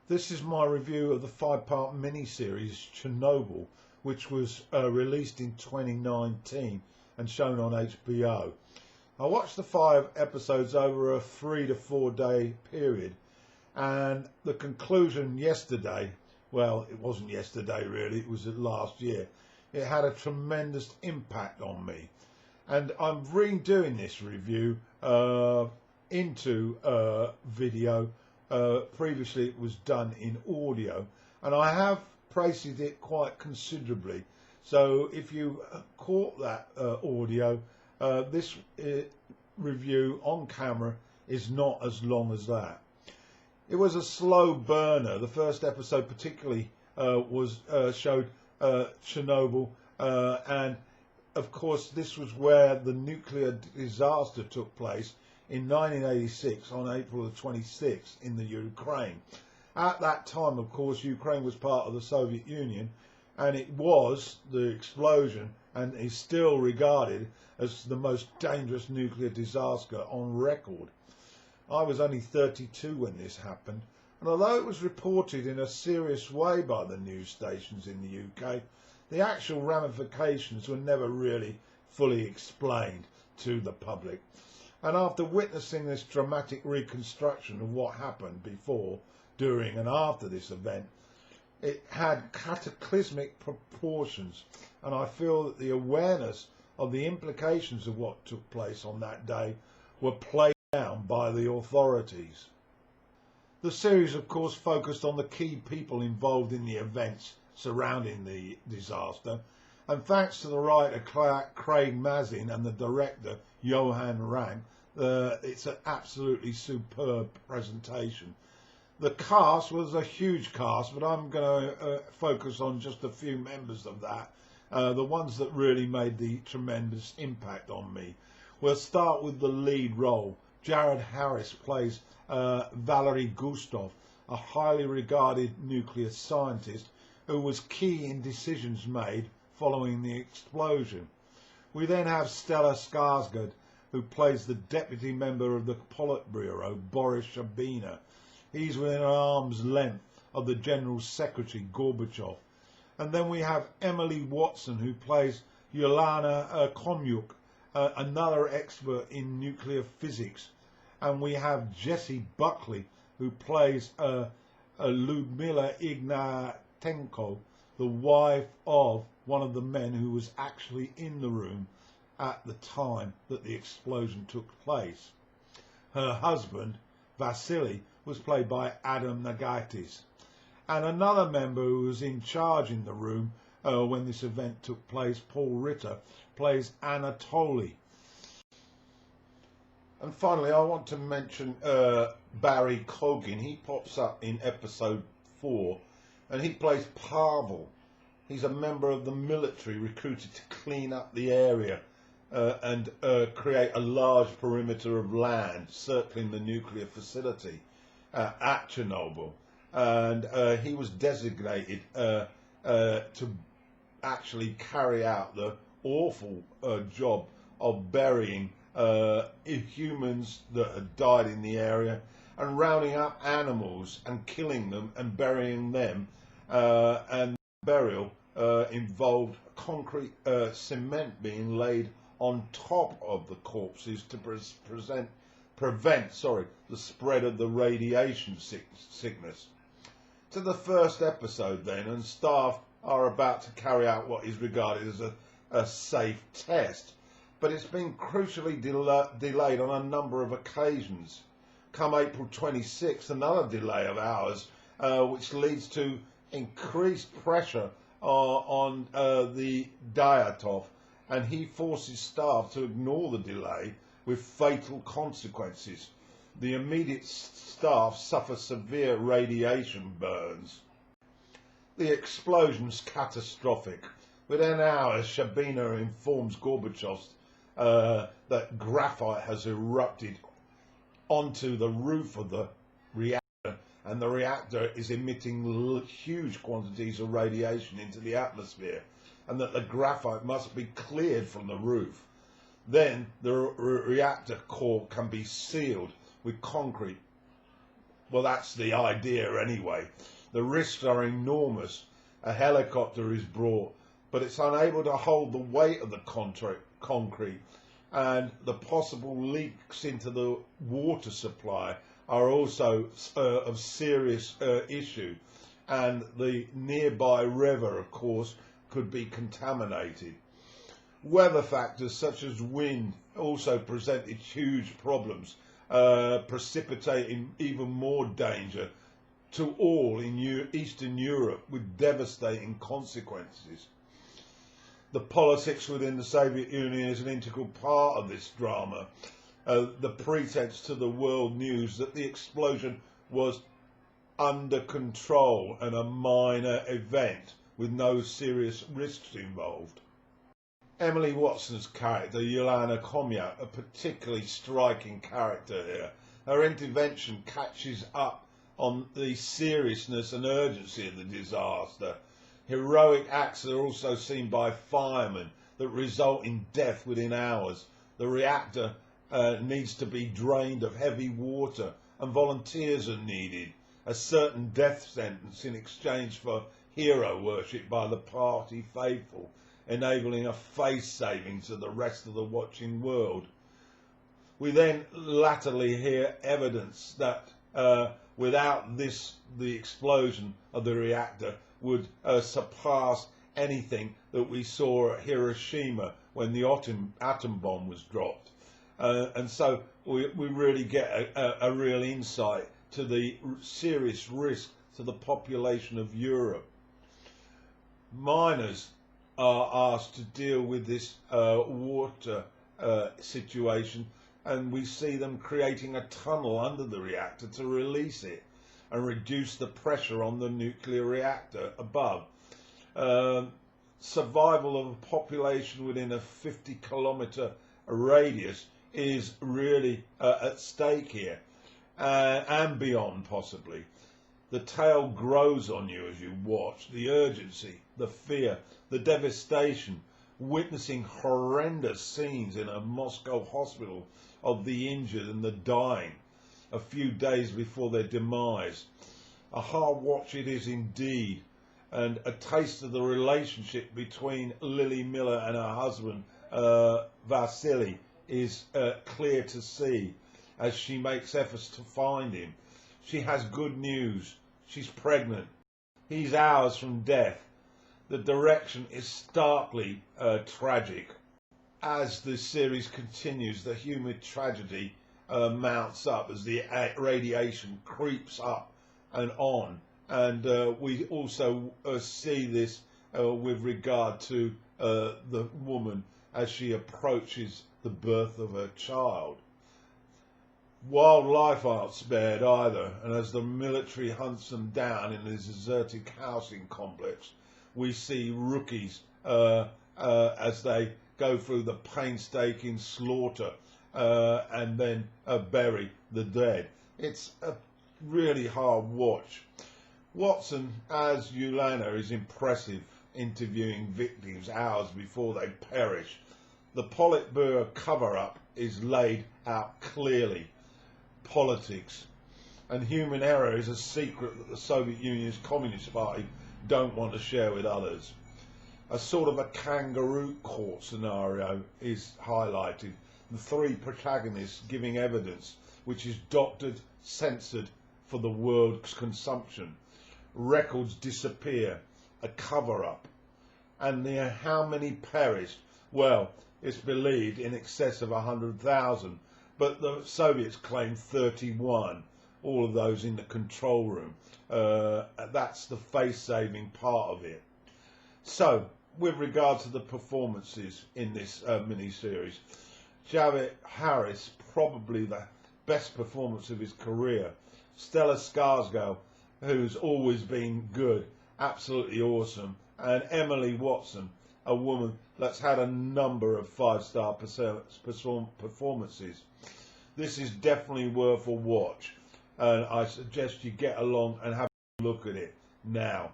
This is my review of the 5-part mini-series Chernobyl, which was released in 2019 and shown on HBO. I watched the 5 episodes over a 3 to 4 day period, and the conclusion yesterday, well, it wasn't yesterday really, it was last year. It had a tremendous impact on me, and I'm redoing this review into video. Previously it was done in audio, and I have praised it quite considerably. So if you caught that audio, this review on camera is not as long as that. It was a slow burner. The first episode particularly showed Chernobyl, and of course this was where the nuclear disaster took place in 1986 on April the 26th in the Ukraine. At that time, of course, Ukraine was part of the Soviet Union, and it was the explosion and is still regarded as the most dangerous nuclear disaster on record. I was only 32 when this happened, and although it was reported in a serious way by the news stations in the UK, the actual ramifications were never really fully explained to the public. And after witnessing this dramatic reconstruction of what happened before, during and after this event, it had cataclysmic proportions, and I feel that the awareness of the implications of what took place on that day were played down by the authorities. The series, of course, focused on the key people involved in the events surrounding the disaster, and thanks to the writer Craig Mazin and the director Johan Rank, it's an absolutely superb presentation. The cast was a huge cast, but I'm going to focus on just a few members of that, the ones that really made the tremendous impact on me. We'll start with the lead role. Jared Harris plays Valery Gustov, a highly regarded nuclear scientist who was key in decisions made following the explosion. We then have Stella Skarsgård, who plays the deputy member of the Politburo, Boris Shabina. He's within an arm's length of the General Secretary, Gorbachev. And then we have Emily Watson, who plays Yelena Komyuk, another expert in nuclear physics. And we have Jessie Buckley, who plays Ludmila Ignatenko, the wife of one of the men who was actually in the room at the time that the explosion took place. Her husband, Vasily, was played by Adam Nagaitis. And another member who was in charge in the room when this event took place, Paul Ritter, plays Anatoly. And finally, I want to mention Barry Kogan. He pops up in episode 4, and he plays Pavel. He's a member of the military recruited to clean up the area and create a large perimeter of land circling the nuclear facility at Chernobyl. And he was designated to actually carry out the awful job of burying humans that had died in the area and rounding up animals and killing them and burying them, and burial involved concrete cement being laid on top of the corpses to prevent the spread of the radiation sickness. To the first episode then, and staff are about to carry out what is regarded as a safe test, but it's been crucially delayed on a number of occasions. Come April 26th, another delay of hours, which leads to increased pressure on the Dyatov, and he forces staff to ignore the delay with fatal consequences. The immediate staff suffer severe radiation burns. The explosion's catastrophic. Within hours, Shabina informs Gorbachev that graphite has erupted onto the roof of the reactor, and the reactor is emitting huge quantities of radiation into the atmosphere, and that the graphite must be cleared from the roof. Then the reactor core can be sealed with concrete Well, that's the idea anyway. The risks are enormous. A helicopter is brought, but it's unable to hold the weight of the concrete, and the possible leaks into the water supply are also of serious issue, and the nearby river, of course, could be contaminated. Weather factors such as wind also presented huge problems, precipitating even more danger to all in Eastern Europe, with devastating consequences. The politics within the Soviet Union is an integral part of this drama. The pretense to the world news that the explosion was under control and a minor event with no serious risks involved. Emily Watson's character, Yelena Khomyak, a particularly striking character here. Her intervention catches up on the seriousness and urgency of the disaster. Heroic acts are also seen by firemen that result in death within hours. The reactor needs to be drained of heavy water, and volunteers are needed. A certain death sentence in exchange for hero worship by the party faithful, enabling a face saving to the rest of the watching world. We then latterly hear evidence that without this, the explosion of the reactor would surpass anything that we saw at Hiroshima when the atom bomb was dropped. And so we really get a real insight to the serious risk to the population of Europe. Miners are asked to deal with this water situation, and we see them creating a tunnel under the reactor to release it and reduce the pressure on the nuclear reactor above. Survival of a population within a 50-kilometre radius is really at stake here, and beyond possibly. The tale grows on you as you watch. The urgency, the fear, the devastation, witnessing horrendous scenes in a Moscow hospital of the injured and the dying a few days before their demise. A hard watch it is indeed, and a taste of the relationship between Lily Miller and her husband Vasily is clear to see as she makes efforts to find him. She has good news. She's pregnant. He's hours from death. The direction is starkly tragic. As the series continues, the human tragedy mounts up as the radiation creeps up and on. And we also see this with regard to the woman as she approaches the birth of her child. Wildlife aren't spared either, and as the military hunts them down in this deserted housing complex, we see rookies as they go through the painstaking slaughter and then bury the dead. It's a really hard watch. Watson as Yelena is impressive, interviewing victims hours before they perish. The Politburo cover-up is laid out clearly. Politics and human error is a secret that the Soviet Union's Communist Party don't want to share with others. A sort of a kangaroo court scenario is highlighted. The three protagonists giving evidence which is doctored, censored for the world's consumption. Records disappear, a cover-up. And how many perished? Well, it's believed in excess of 100,000. But the Soviets claim 31, all of those in the control room. That's the face-saving part of it. So, with regard to the performances in this mini-series, Javier Harris, probably the best performance of his career. Stella Skarsgård, who's always been good, absolutely awesome. And Emily Watson, a woman that's had a number of 5-star performances. This is definitely worth a watch, and I suggest you get along and have a look at it now.